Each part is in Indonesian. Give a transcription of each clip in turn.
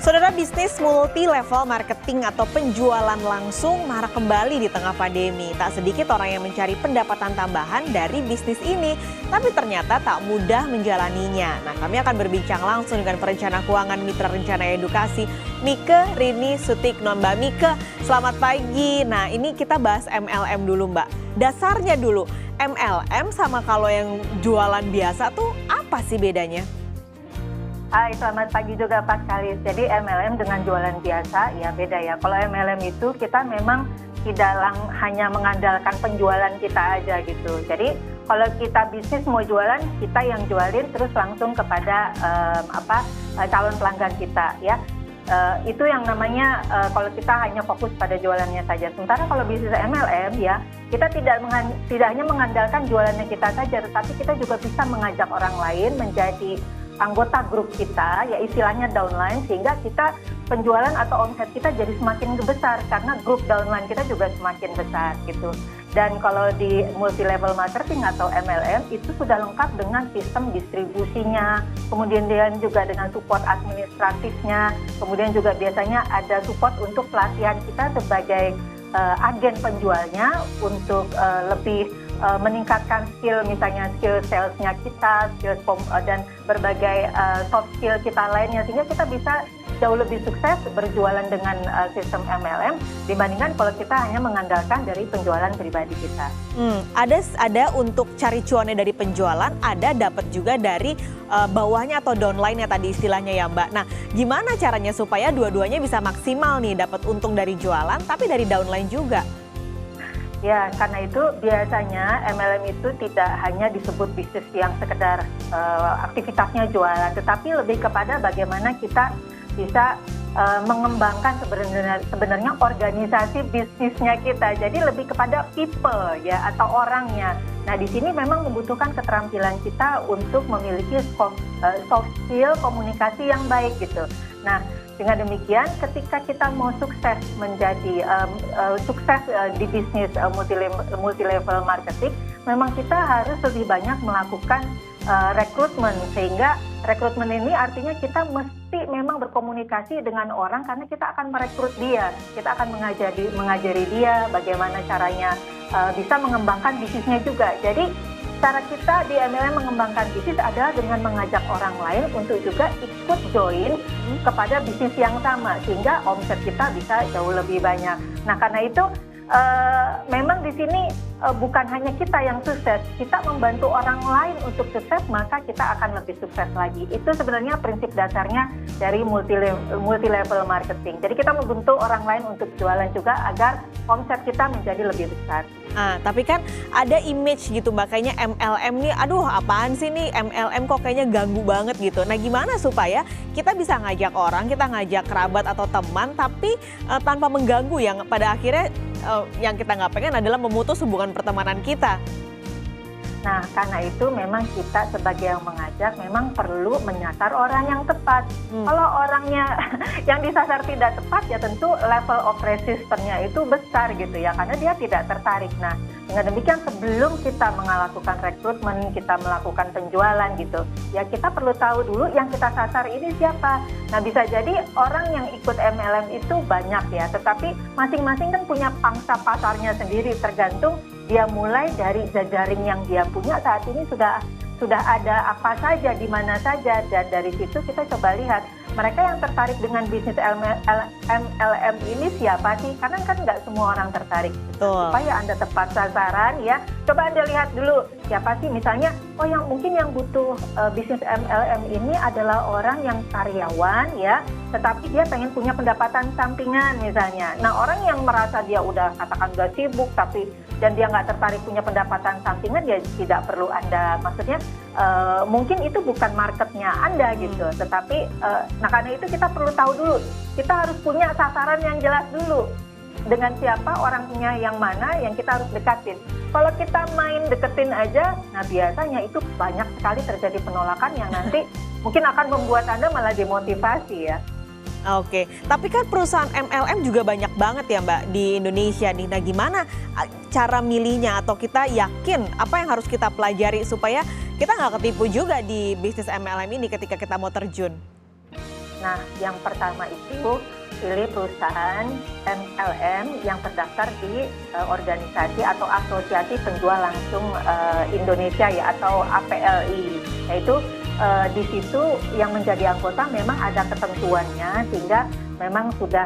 Saudara, bisnis multi level marketing atau penjualan langsung marak kembali di tengah pandemi. Tak sedikit orang yang mencari pendapatan tambahan dari bisnis ini, tapi ternyata tak mudah menjalaninya. Nah, kami akan berbincang langsung dengan perencana keuangan Mitra Rencana Edukasi, Mike Rini Sutikno. Mbak Mike, selamat pagi. Nah, ini kita bahas MLM dulu, Mbak. Dasarnya dulu, MLM sama kalau yang jualan biasa tuh apa sih bedanya? Hai, selamat pagi juga Pak Kalis. Jadi MLM dengan jualan biasa ya beda ya. Kalau MLM itu kita memang tidak hanya mengandalkan penjualan kita aja gitu. Jadi kalau kita bisnis mau jualan, kita yang jualin terus langsung kepada calon pelanggan kita ya. Itu yang namanya kalau kita hanya fokus pada jualannya saja. Sementara kalau bisnis MLM ya, kita tidak hanya mengandalkan jualannya kita saja, tetapi kita juga bisa mengajak orang lain menjadi anggota grup kita, ya istilahnya downline, sehingga kita penjualan atau omset kita jadi semakin besar karena grup downline kita juga semakin besar gitu. Dan kalau di multi level marketing atau MLM itu sudah lengkap dengan sistem distribusinya, kemudian juga dengan support administratifnya, kemudian juga biasanya ada support untuk pelatihan kita sebagai agen penjualnya untuk lebih meningkatkan skill, misalnya skill salesnya kita, skill dan berbagai soft skill kita lainnya, sehingga kita bisa jauh lebih sukses berjualan dengan sistem MLM dibandingkan kalau kita hanya mengandalkan dari penjualan pribadi kita. Ada untuk cari cuannya dari penjualan, ada dapat juga dari bawahnya atau downline-nya tadi istilahnya ya Mbak. Nah, gimana caranya supaya dua-duanya bisa maksimal nih, dapat untung dari jualan tapi dari downline juga? Ya, karena itu biasanya MLM itu tidak hanya disebut bisnis yang sekedar aktivitasnya jualan, tetapi lebih kepada bagaimana kita bisa mengembangkan sebenarnya organisasi bisnisnya kita. Jadi lebih kepada people ya atau orangnya. Nah, di sini memang membutuhkan keterampilan kita untuk memiliki soft skill komunikasi yang baik gitu. Nah, dengan demikian, ketika kita mau sukses menjadi sukses di bisnis multi level marketing, memang kita harus lebih banyak melakukan rekrutmen, sehingga rekrutmen ini artinya kita mesti memang berkomunikasi dengan orang karena kita akan merekrut dia, kita akan mengajari dia bagaimana caranya bisa mengembangkan bisnisnya juga. Jadi cara kita di MLM mengembangkan bisnis adalah dengan mengajak orang lain untuk juga ikut join kepada bisnis yang sama, sehingga omset kita bisa jauh lebih banyak. Nah, karena itu memang di sini bukan hanya kita yang sukses, kita membantu orang lain untuk sukses, maka kita akan lebih sukses lagi. Itu sebenarnya prinsip dasarnya dari multi level marketing. Jadi kita membantu orang lain untuk jualan juga agar omset kita menjadi lebih besar. Tapi kan ada image gitu Mbak, kayaknya MLM nih, aduh apaan sih nih MLM kok kayaknya ganggu banget gitu. Nah, gimana supaya kita bisa ngajak orang, kita ngajak kerabat atau teman, tapi tanpa mengganggu, yang pada akhirnya yang kita nggak pengen adalah memutus hubungan pertemanan kita. Nah, karena itu memang kita sebagai yang mengajak memang perlu menyasar orang yang tepat. Kalau orangnya yang disasar tidak tepat, ya tentu level of resistance-nya itu besar gitu ya, karena dia tidak tertarik. Nah, dengan demikian sebelum kita melakukan rekrutmen, kita melakukan penjualan gitu, ya kita perlu tahu dulu yang kita sasar ini siapa. Nah, bisa jadi orang yang ikut MLM itu banyak ya, tetapi masing-masing kan punya pangsa pasarnya sendiri, tergantung dia mulai dari jaring yang dia punya saat ini sudah ada apa saja, di mana saja, dan dari situ kita coba lihat mereka yang tertarik dengan bisnis MLM ini siapa sih? Karena kan nggak semua orang tertarik. Supaya Anda tepat sasaran ya, coba Anda lihat dulu siapa sih, misalnya mungkin yang butuh bisnis MLM ini adalah orang yang karyawan ya, tetapi dia pengen punya pendapatan sampingan misalnya. Nah, orang yang merasa dia udah sibuk dan dia nggak tertarik punya pendapatan sampingan, dia tidak perlu Anda, maksudnya mungkin itu bukan marketnya Anda gitu. Tetapi nah, karena itu kita perlu tahu dulu, kita harus punya sasaran yang jelas dulu, dengan siapa orangnya, yang mana yang kita harus dekatin. Kalau kita main deketin aja, nah biasanya itu banyak sekali terjadi penolakan yang nanti mungkin akan membuat Anda malah demotivasi ya. Oke, tapi kan perusahaan MLM juga banyak banget ya Mbak di Indonesia nih. Nah, gimana cara milihnya, atau kita yakin apa yang harus kita pelajari supaya kita nggak ketipu juga di bisnis MLM ini ketika kita mau terjun? Nah, yang pertama itu pilih perusahaan MLM yang terdaftar di organisasi atau Asosiasi Penjual Langsung Indonesia ya, atau APLI. Yaitu di situ yang menjadi anggota memang ada ketentuannya, sehingga memang sudah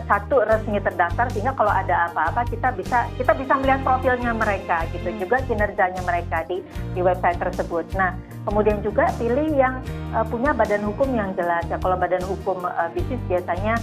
satu resmi terdaftar, sehingga kalau ada apa-apa kita bisa melihat profilnya mereka gitu, juga kinerjanya mereka di website tersebut. Nah, kemudian juga pilih yang punya badan hukum yang jelas ya. Kalau badan hukum bisnis biasanya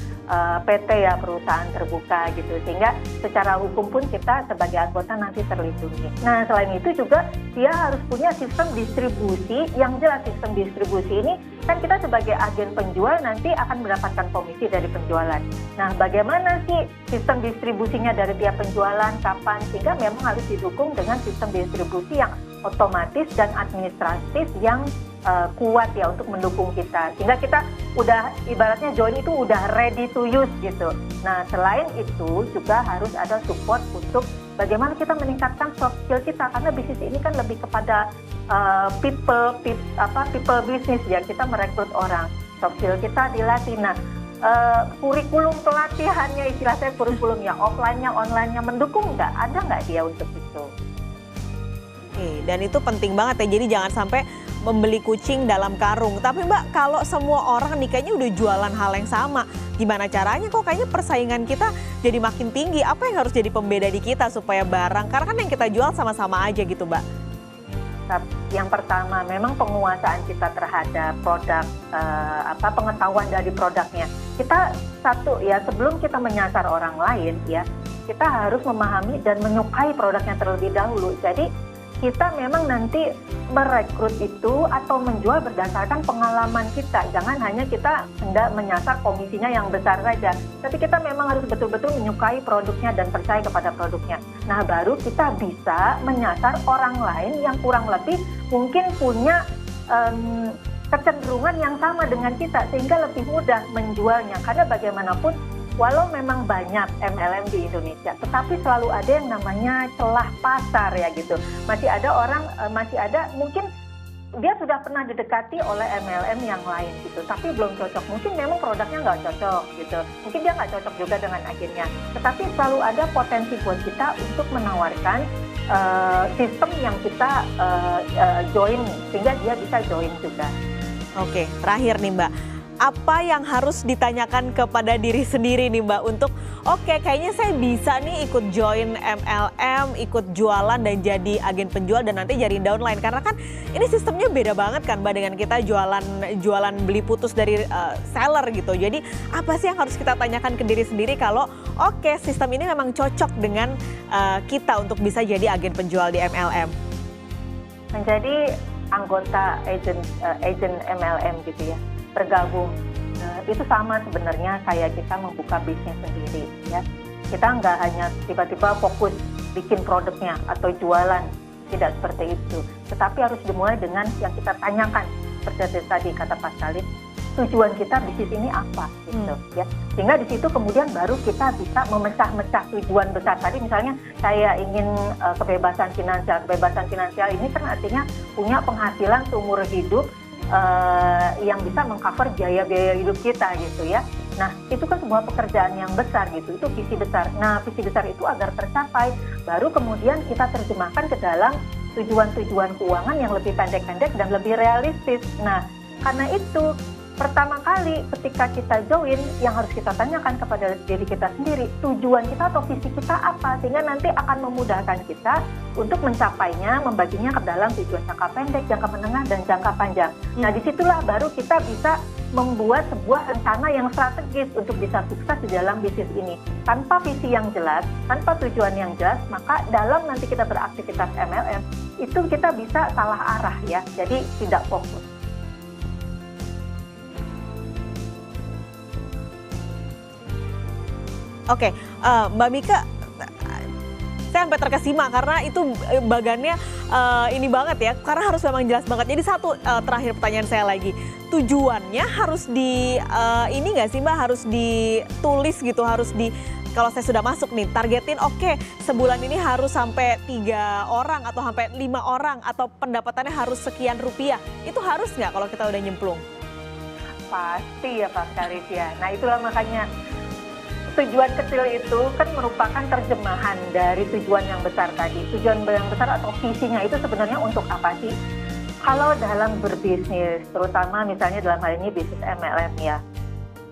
PT ya, perusahaan terbuka gitu, sehingga secara hukum pun kita sebagai anggota nanti terlindungi. Nah, selain itu juga dia harus punya sistem distribusi yang jelas. Sistem distribusi ini kan kita sebagai agen penjual nanti akan mendapatkan komisi dari penjualan. Nah, bagaimana sih sistem distribusinya dari tiap penjualan, kapan, sehingga memang harus didukung dengan sistem distribusi yang otomatis dan administratif yang kuat ya untuk mendukung kita, sehingga kita udah ibaratnya join itu udah ready to use gitu. Nah, selain itu juga harus ada support untuk bagaimana kita meningkatkan soft skill kita, karena bisnis ini kan lebih kepada people business ya, kita merekrut orang, soft skill kita dilatih. Nah, kurikulum pelatihannya, istilah saya kurikulum ya, offline-nya, online-nya mendukung nggak? Ada nggak dia untuk itu? Oke, dan itu penting banget ya, jadi jangan sampai membeli kucing dalam karung. Tapi Mbak, kalau semua orang nih kayaknya udah jualan hal yang sama, gimana caranya? Kok kayaknya persaingan kita jadi makin tinggi? Apa yang harus jadi pembeda di kita supaya barang, karena kan yang kita jual sama-sama aja gitu Mbak. Yang pertama memang penguasaan kita terhadap produk, pengetahuan dari produknya. Kita satu ya, sebelum kita menyasar orang lain ya, kita harus memahami dan menyukai produknya terlebih dahulu. Jadi kita memang nanti merekrut itu atau menjual berdasarkan pengalaman kita. Jangan hanya kita hendak menyasar komisinya yang besar saja, tapi kita memang harus betul-betul menyukai produknya dan percaya kepada produknya. Nah, baru kita bisa menyasar orang lain yang kurang lebih mungkin punya kecenderungan yang sama dengan kita, sehingga lebih mudah menjualnya. Karena bagaimanapun, walau memang banyak MLM di Indonesia, tetapi selalu ada yang namanya celah pasar ya gitu. Masih ada orang, mungkin dia sudah pernah didekati oleh MLM yang lain gitu, tapi belum cocok. Mungkin memang produknya nggak cocok gitu. Mungkin dia nggak cocok juga dengan agennya. Tetapi selalu ada potensi buat kita untuk menawarkan sistem yang kita join, sehingga dia bisa join juga. Oke, terakhir nih Mbak. Apa yang harus ditanyakan kepada diri sendiri nih Mbak untuk oke, kayaknya saya bisa nih ikut join MLM, ikut jualan dan jadi agen penjual dan nanti jadi downline, karena kan ini sistemnya beda banget kan Mbak dengan kita jualan beli putus dari seller gitu. Jadi apa sih yang harus kita tanyakan ke diri sendiri kalau oke, sistem ini memang cocok dengan kita untuk bisa jadi agen penjual di MLM? Menjadi anggota agent MLM gitu ya, bergabung, itu sama sebenarnya kayak kita membuka bisnis sendiri ya. Kita nggak hanya tiba-tiba fokus bikin produknya atau jualan, tidak seperti itu. Tetapi harus dimulai dengan yang kita tanyakan, seperti tadi kata Pak Salim, tujuan kita bisnis ini apa gitu ya. Sehingga di situ kemudian baru kita bisa memecah-mecah tujuan besar. Tadi misalnya saya ingin kebebasan finansial. Kebebasan finansial ini kan artinya punya penghasilan seumur hidup yang bisa mengcover biaya-biaya hidup kita gitu ya. Nah, itu kan sebuah pekerjaan yang besar gitu, itu visi besar. Nah, visi besar itu agar tercapai, baru kemudian kita terjemahkan ke dalam tujuan-tujuan keuangan yang lebih pendek-pendek dan lebih realistis. Nah, karena itu pertama kali ketika kita join, yang harus kita tanyakan kepada diri kita sendiri, tujuan kita atau visi kita apa, sehingga nanti akan memudahkan kita untuk mencapainya, membaginya ke dalam tujuan jangka pendek, jangka menengah, dan jangka panjang. Nah, disitulah baru kita bisa membuat sebuah rencana yang strategis untuk bisa sukses di dalam bisnis ini. Tanpa visi yang jelas, tanpa tujuan yang jelas, maka dalam nanti kita beraktivitas MLM, itu kita bisa salah arah ya, jadi tidak fokus. Oke, Mbak Mika, saya sampai terkesima karena itu bagannya ini banget ya, karena harus memang jelas banget. Jadi satu terakhir pertanyaan saya lagi, tujuannya harus ini nggak sih Mbak, harus ditulis gitu, harus kalau saya sudah masuk nih, targetin oke, sebulan ini harus sampai 3 orang atau sampai 5 orang atau pendapatannya harus sekian rupiah, itu harus nggak kalau kita udah nyemplung? Pasti ya Pak Karis ya. Nah itulah makanya tujuan kecil itu kan merupakan terjemahan dari tujuan yang besar tadi. Tujuan yang besar atau visinya itu sebenarnya untuk apa sih? Kalau dalam berbisnis, terutama misalnya dalam hal ini bisnis MLM ya,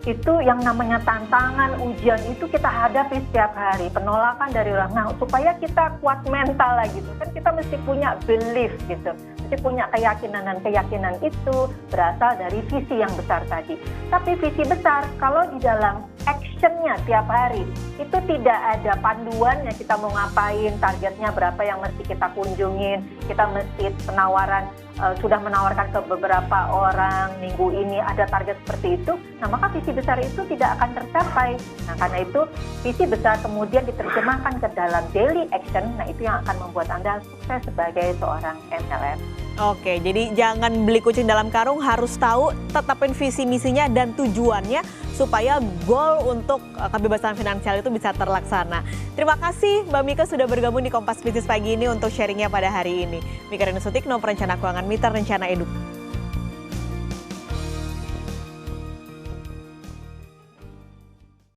itu yang namanya tantangan, ujian itu kita hadapi setiap hari, penolakan dari orang. Nah, supaya kita kuat mental lah gitu, kan kita mesti punya belief gitu, mesti punya keyakinan, dan keyakinan itu berasal dari visi yang besar tadi. Tapi visi besar, kalau di dalam actionnya tiap hari, itu tidak ada panduannya kita mau ngapain, targetnya berapa yang mesti kita kunjungin, kita mesti penawaran, sudah menawarkan ke beberapa orang minggu ini ada target seperti itu, nah maka visi besar itu tidak akan tercapai. Nah karena itu visi besar kemudian diterjemahkan ke dalam daily action, nah itu yang akan membuat Anda sukses sebagai seorang MLM. Oke, jadi jangan beli kucing dalam karung, harus tahu, tetapin visi misinya dan tujuannya supaya goal untuk kebebasan finansial itu bisa terlaksana. Terima kasih Mbak Mika sudah bergabung di Kompas Bisnis pagi ini untuk sharingnya pada hari ini. Mika Renasutikno, perencana keuangan Mitra Rencana Edu.